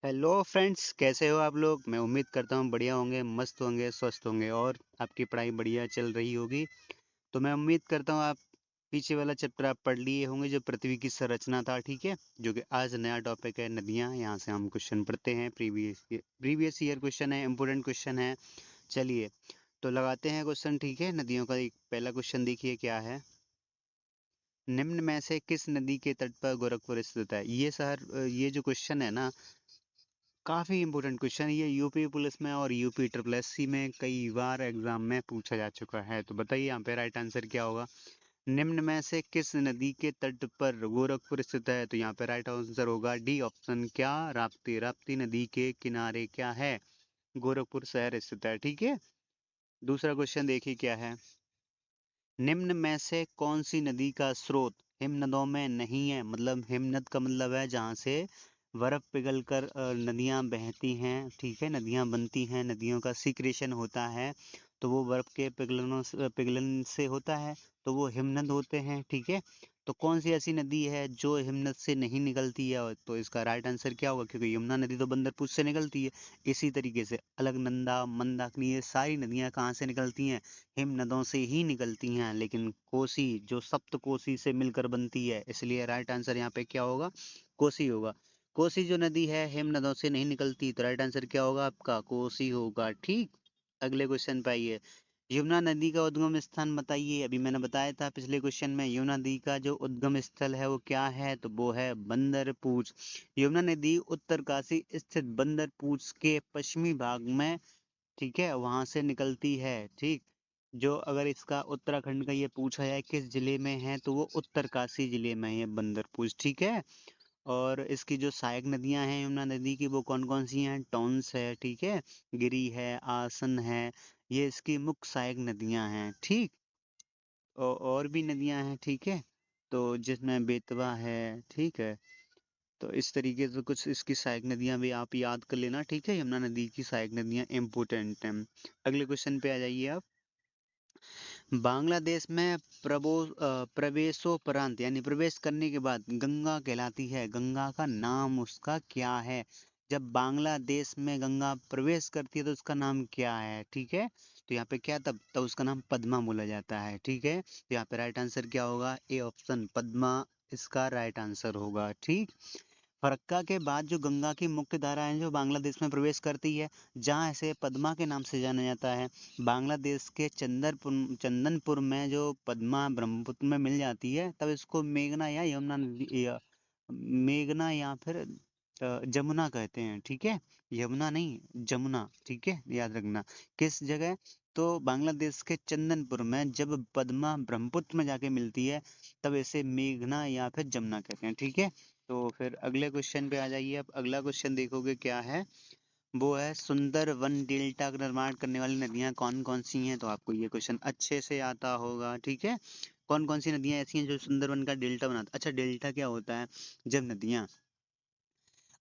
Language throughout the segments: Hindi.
हेलो फ्रेंड्स, कैसे हो आप लोग। मैं उम्मीद करता हूँ बढ़िया होंगे, मस्त होंगे, स्वस्थ होंगे और आपकी पढ़ाई बढ़िया चल रही होगी। तो मैं उम्मीद करता हूँ आप पीछे वाला चैप्टर आप पढ़ लिए होंगे जो पृथ्वी की संरचना था, ठीक है। जो कि आज नया टॉपिक है नदियाँ। यहाँ से हम क्वेश्चन पढ़ते हैं, प्रीवियस ईयर क्वेश्चन है, इंपोर्टेंट क्वेश्चन है। चलिए तो लगाते हैं क्वेश्चन, ठीक है। नदियों का एक पहला क्वेश्चन देखिए क्या है। निम्न में से किस नदी के तट पर गोरखपुर स्थित है। ये ये जो क्वेश्चन है ना, काफी इंपॉर्टेंट क्वेश्चन। ये यूपी पुलिस में और यूपी ट्रिपल एससी में कई बार एग्जाम में पूछा जा चुका है। तो बताइए यहाँ पे राइट आंसर क्या होगा। निम्न में से किस नदी के तट पर गोरखपुर स्थित है। तो यहाँ पे राइट आंसर होगा डी ऑप्शन, क्या, राप्ती। राप्ती नदी के किनारे क्या है, गोरखपुर शहर स्थित है, ठीक है। दूसरा क्वेश्चन देखिए क्या है। निम्न में से कौन सी नदी का स्रोत हिमनदों में नहीं है। मतलब हिमनद का मतलब है जहाँ से बर्फ पिघल कर नदियाँ बहती हैं, ठीक है, नदियाँ बनती हैं, नदियों का सीक्रेशन होता है। तो वो बर्फ के पिघलन से होता है, तो वो हिमनद होते हैं, ठीक है। तो कौन सी ऐसी नदी है जो हिमनद से नहीं निकलती है। और तो इसका राइट आंसर क्या होगा, क्योंकि यमुना नदी तो बंदरपुर से निकलती है। इसी तरीके से अलकनंदा, मंदाकिनी, ये सारी नदियाँ कहाँ से निकलती हैं, हिमनदों से ही निकलती हैं। लेकिन कोसी जो सप्त कोसी से मिलकर बनती है, इसलिए राइट आंसर यहाँ पे क्या होगा, कोसी होगा। कोसी जो नदी है हिमनदों से नहीं निकलती, तो राइट आंसर क्या होगा आपका, कोसी होगा, ठीक। अगले क्वेश्चन पे आइए। यमुना नदी का उद्गम स्थान बताइए। अभी मैंने बताया था पिछले क्वेश्चन में, यमुना नदी का जो उद्गम स्थल है वो क्या है, तो वो है बंदरपूछ। यमुना नदी उत्तरकाशी स्थित बंदरपूछ के पश्चिमी भाग में, ठीक है, वहां से निकलती है, ठीक। जो अगर इसका उत्तराखंड का ये पूछा जाए किस जिले में है, तो वो उत्तरकाशी जिले में है बंदरपूछ, ठीक है। और इसकी जो सहायक नदियां हैं यमुना नदी की, वो कौन कौन सी हैं, टॉन्स है, ठीक है, गिरी है, आसन है। ये इसकी मुख्य सहायक नदियां हैं, ठीक। और भी नदियां हैं, ठीक है। तो जिसमें बेतवा है, ठीक है। तो इस तरीके से कुछ इसकी सहायक नदियां भी आप याद कर लेना, ठीक है। यमुना नदी की सहायक नदियां इंपोर्टेंट हैं। अगले क्वेश्चन पे आ जाइए आप। बांग्लादेश में प्रवेशोपरांत यानी प्रवेश करने के बाद गंगा कहलाती है, गंगा का नाम उसका क्या है। जब बांग्लादेश में गंगा प्रवेश करती है तो उसका नाम क्या है, ठीक है। तो यहाँ पे क्या, तब उसका नाम पद्मा बोला जाता है, ठीक है। तो यहाँ पे राइट आंसर क्या होगा, ए ऑप्शन पद्मा इसका राइट आंसर होगा, ठीक। फरक्का के बाद जो गंगा की मुख्य धारा है जो बांग्लादेश में प्रवेश करती है, जहाँ इसे पद्मा के नाम से जाना जाता है। बांग्लादेश के चंदनपुर में जो पद्मा ब्रह्मपुत्र में मिल जाती है, तब इसको मेघना या यमुना नदी मेघना या फिर जमुना कहते हैं, ठीक है। यमुना नहीं, जमुना, ठीक है, याद रखना। किस जगह, तो बांग्लादेश के चंदनपुर में जब पद्मा ब्रह्मपुत्र में जाके मिलती है, तब इसे मेघना या फिर जमुना कहते हैं, ठीक है। तो फिर अगले क्वेश्चन पे आ जाइए। अब अगला क्वेश्चन देखोगे क्या है, वो है सुंदर वन डेल्टा का निर्माण करने वाली नदियां कौन कौन सी हैं। तो आपको ये क्वेश्चन अच्छे से आता होगा, ठीक है। कौन कौन सी नदियां ऐसी हैं जो सुंदरवन का डेल्टा बनाता। अच्छा, डेल्टा क्या होता है, जब नदियां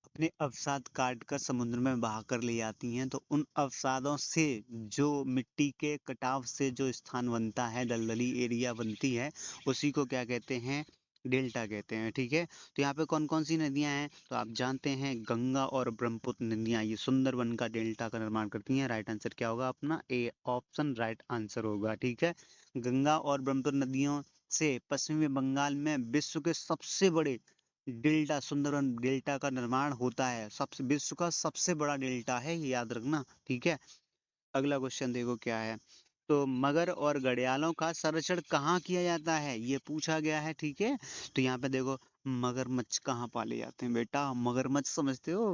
अपने अवसाद काट कर समुद्र में बहा कर ले जाती हैं, तो उन अवसादों से जो मिट्टी के कटाव से जो स्थान बनता है, दलदली एरिया बनती है, उसी को क्या कहते हैं, डेल्टा कहते हैं, ठीक है। तो यहाँ पे कौन कौन सी नदियां हैं, तो आप जानते हैं गंगा और ब्रह्मपुत्र नदियां ये सुंदरवन का डेल्टा का निर्माण करती हैं। राइट आंसर क्या होगा अपना, ए ऑप्शन राइट आंसर होगा, ठीक है। गंगा और ब्रह्मपुत्र नदियों से पश्चिमी बंगाल में विश्व के सबसे बड़े डेल्टा सुंदरवन डेल्टा का निर्माण होता है। सबसे विश्व का सबसे बड़ा डेल्टा है, ये याद रखना, ठीक है। अगला क्वेश्चन देखो क्या है। तो मगर और घड़ियालों का संरक्षण कहाँ किया जाता है, ये पूछा गया है, ठीक है। तो यहाँ पे देखो, मगरमच्छ कहाँ पाले जाते हैं बेटा, मगरमच्छ समझते हो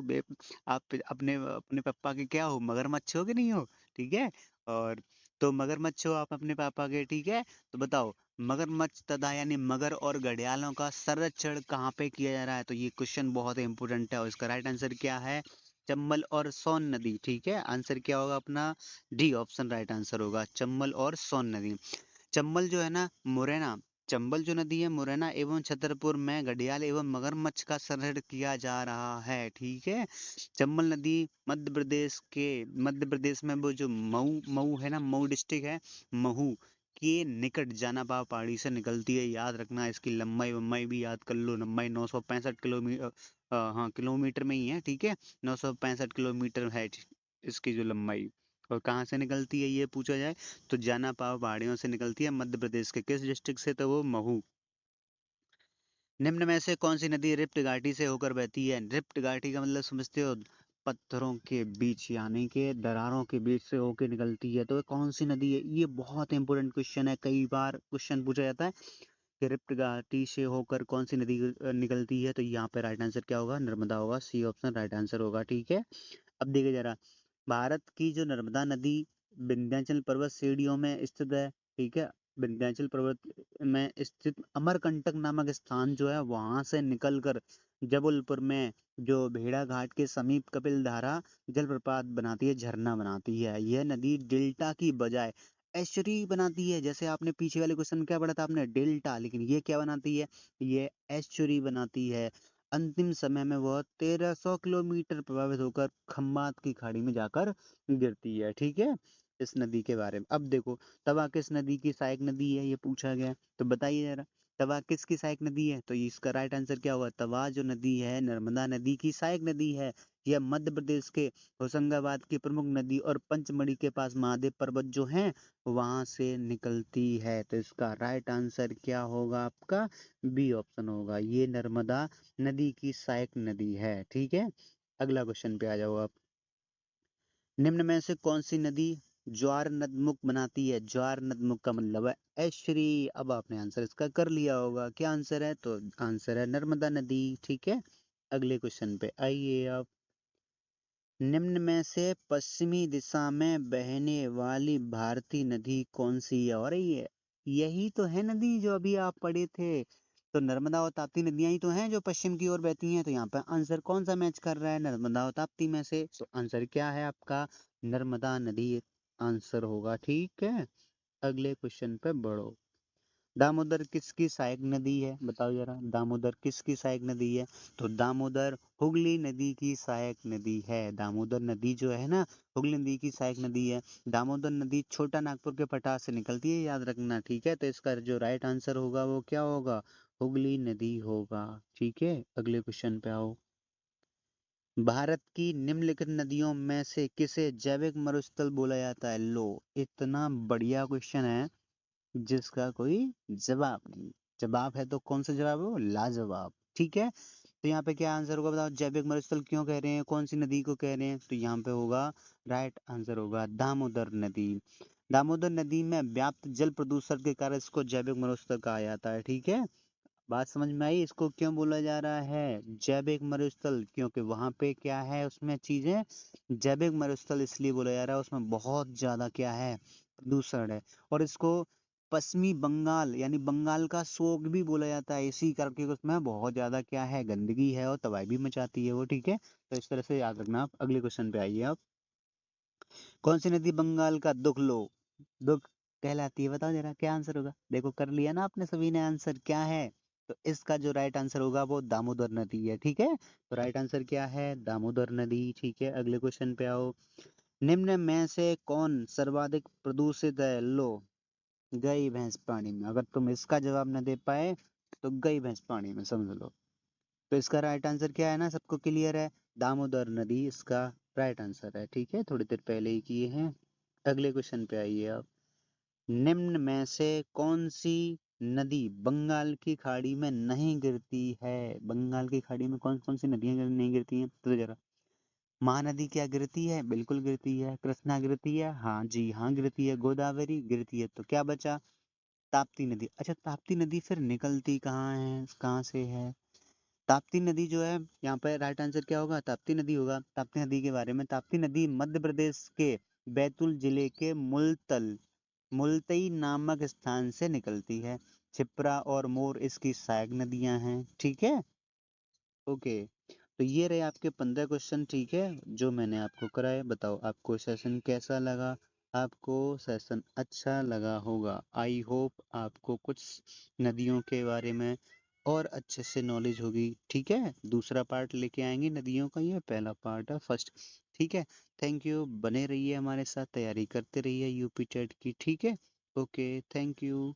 आप अपने अपने पापा के क्या हो, मगरमच्छ हो कि नहीं हो, ठीक है। और तो मगरमच्छ हो आप अपने पापा के, ठीक है। तो बताओ, मगरमच्छ तथा यानी मगर और घड़ियालों का संरक्षण कहाँ पे किया जा रहा है। तो ये क्वेश्चन बहुत इंपॉर्टेंट है और इसका राइट आंसर क्या है, चंबल और सोन नदी, ठीक है। आंसर क्या होगा अपना, डी ऑप्शन राइट आंसर होगा, चंबल और सोन नदी। चंबल जो है ना, मुरैना, चंबल जो नदी है मुरैना एवं छतरपुर में घड़ियाल एवं मगरमच्छ का संरक्षण किया जा रहा है, ठीक है। चंबल नदी मध्य प्रदेश में वो जो मऊ मऊ है ना, मऊ डिस्ट्रिक्ट है, महू के निकट जानापा पहाड़ी से निकलती है। याद रखना, इसकी लंबाई भी याद कर लो, लंबाई 965 किलोमीटर, हाँ किलोमीटर में ही है, ठीक है। 965 किलोमीटर है इसकी जो लंबाई। और कहाँ से निकलती है ये पूछा जाए तो जाना पाव पहाड़ियों से निकलती है, मध्य प्रदेश के किस डिस्ट्रिक्ट से, तो वो महू। निम्न में से कौन सी नदी रिफ्ट घाटी से होकर बहती है? रिफ्ट घाटी का मतलब समझते हो? पत्थरों के बीच यानी कि दरारों के बीच से होकर निकलती है, तो ये कौन सी नदी है? ये बहुत इंपॉर्टेंट क्वेश्चन है, कई बार क्वेश्चन पूछा जाता है कि रिफ्ट घाटी से होकर कौन सी नदी निकलती है, तो यहाँ पे राइट आंसर क्या होगा? नर्मदा होगा, सी ऑप्शन राइट आंसर होगा, ठीक है। अब देखिए जरा, भारत की जो नर्मदा नदी विंध्याचल पर्वत श्रेणियों में स्थित है, ठीक है। विंध्याचल पर्वत में स्थित अमरकंटक नामक स्थान जो है वहां से निकलकर जबलपुर में जो भेड़ा घाट के समीप कपिल धारा जलप्रपात बनाती है, झरना बनाती है। यह नदी डेल्टा की बजाय एस्चुरी बनाती है। जैसे आपने पीछे वाले क्वेश्चन में क्या पढ़ा था आपने? डेल्टा, लेकिन ये क्या बनाती है? ये एस्चुरी बनाती है। अंतिम समय में वह 1300 किलोमीटर प्रभावित होकर खम्बात की खाड़ी में जाकर गिरती है, ठीक है। इस नदी के बारे में अब देखो, तवा किस नदी की सहायक नदी है, ये पूछा गया है। तो बताइए जरा, तवा किसकी सहायक नदी है? तो इसका राइट आंसर क्या होगा? तवा जो नदी है नर्मदा नदी की सहायक नदी है। यह मध्य प्रदेश के होशंगाबाद की प्रमुख नदी और पंचमढ़ी के पास महादेव पर्वत जो है वहां से निकलती है। तो इसका राइट आंसर क्या होगा आपका? बी ऑप्शन होगा, ये नर्मदा नदी की सहायक नदी है, ठीक है। अगला क्वेश्चन पे आ जाओ आप। निम्न में से कौन सी नदी ज्वार नदमुख बनाती है? ज्वार नदमुख का मतलब है ऐश्वरी। अब आपने आंसर इसका कर लिया होगा, क्या आंसर है? तो आंसर है नर्मदा नदी, ठीक है। अगले क्वेश्चन पे आइए आप। निम्न में से पश्चिमी दिशा में बहने वाली भारतीय नदी कौन सी है? और ये यही तो है नदी जो अभी आप पढ़े थे। तो नर्मदा और ताप्ती नदियां ही तो हैं जो पश्चिम की ओर बहती हैं। तो यहाँ पे आंसर कौन सा मैच कर रहा है? नर्मदा और ताप्ती में से। तो आंसर क्या है आपका? नर्मदा नदी आंसर होगा, ठीक है। अगले क्वेश्चन पे बढ़ो। दामोदर किसकी सहायक नदी है? बताओ जरा, दामोदर किसकी सहायक नदी है? तो दामोदर हुगली नदी की सहायक नदी है। दामोदर नदी जो है ना, हुगली नदी की सहायक नदी है। दामोदर नदी छोटा नागपुर के पठार से निकलती है, याद रखना, ठीक है। तो इसका जो राइट आंसर होगा वो क्या होगा? हुगली नदी होगा, ठीक है। अगले क्वेश्चन पे आओ। भारत की निम्नलिखित नदियों में से किसे जैविक मरुस्थल बोला जाता है? लो, इतना बढ़िया क्वेश्चन है जिसका कोई जवाब नहीं। जवाब है तो कौन सा जवाब है वो? लाजवाब, ठीक है। तो यहाँ पे क्या आंसर होगा बताओ? जैविक मरुस्थल क्यों कह रहे हैं, कौन सी नदी को कह रहे हैं? तो यहाँ पे होगा राइट आंसर होगा दामोदर नदी। दामोदर नदी में व्याप्त जल प्रदूषण के कारण इसको जैविक मरुस्थल कहा जाता है, ठीक है। बात समझ में आई? इसको क्यों बोला जा रहा है जैविक मरुस्थल? क्योंकि वहां पे क्या है, उसमें चीजें जैविक मरुस्थल इसलिए बोला जा रहा है, उसमें बहुत ज्यादा क्या है, प्रदूषण है। और इसको पश्चिमी बंगाल यानी बंगाल का शोक भी बोला जाता है, इसी करके उसमें बहुत ज्यादा क्या है, गंदगी है और तबाही भी मचाती है वो, ठीक है। तो इस तरह से याद रखना आप। अगले क्वेश्चन पे आइए आप। कौन सी नदी बंगाल का दुख लो दुख कहलाती है? बताओ जरा, क्या आंसर होगा? देखो कर लिया ना आपने सभी ने आंसर, क्या है? तो इसका जो राइट आंसर होगा वो दामोदर नदी है, ठीक है। तो राइट आंसर क्या है? दामोदर नदी, ठीक है। अगले क्वेश्चन पे आओ। निम्न में से कौन सर्वाधिक प्रदूषित है? लो, गई भैंस पानी में। अगर तुम इसका जवाब न दे पाए तो गई भैंस पानी में, समझ लो। तो इसका राइट आंसर क्या है ना, सबको क्लियर है? दामोदर नदी इसका राइट आंसर है, ठीक है। थोड़ी देर पहले ही किए हैं। अगले क्वेश्चन पे आइए आप। निम्न में से कौन सी नदी बंगाल की खाड़ी में नहीं गिरती है? बंगाल की खाड़ी में कौन कौन सी नदियां नहीं गिरती हैं? तो जरा, महानदी क्या गिरती है? बिल्कुल गिरती है। कृष्णा गिरती है? हाँ जी हाँ गिरती है। गोदावरी गिरती है। तो क्या बचा? ताप्ती नदी। अच्छा, ताप्ती नदी फिर निकलती कहाँ है, कहाँ से है? ताप्ती नदी जो है, यहाँ पे राइट आंसर क्या होगा? ताप्ती नदी होगा। ताप्ती नदी के बारे में, ताप्ती नदी मध्य प्रदेश के बैतूल जिले के मुल्तई नामक स्थान से निकलती है। क्षिप्रा और मोर इसकी सहायक नदियां हैं, ठीक है। ओके। तो ये रहे आपके 15 क्वेश्चन, ठीक है, जो मैंने आपको कराए। बताओ आपको सेशन कैसा लगा? आपको सेशन अच्छा लगा होगा। आई होप आपको कुछ नदियों के बारे में और अच्छे से नॉलेज होगी, ठीक है। दूसरा पार्ट लेके आएंगे नदियों का, ये पहला पार्ट है फर्स्ट, ठीक है। थैंक यू, बने रहिए हमारे साथ, तैयारी करते रहिए यूपी टेट की, ठीक है। Okay, thank you.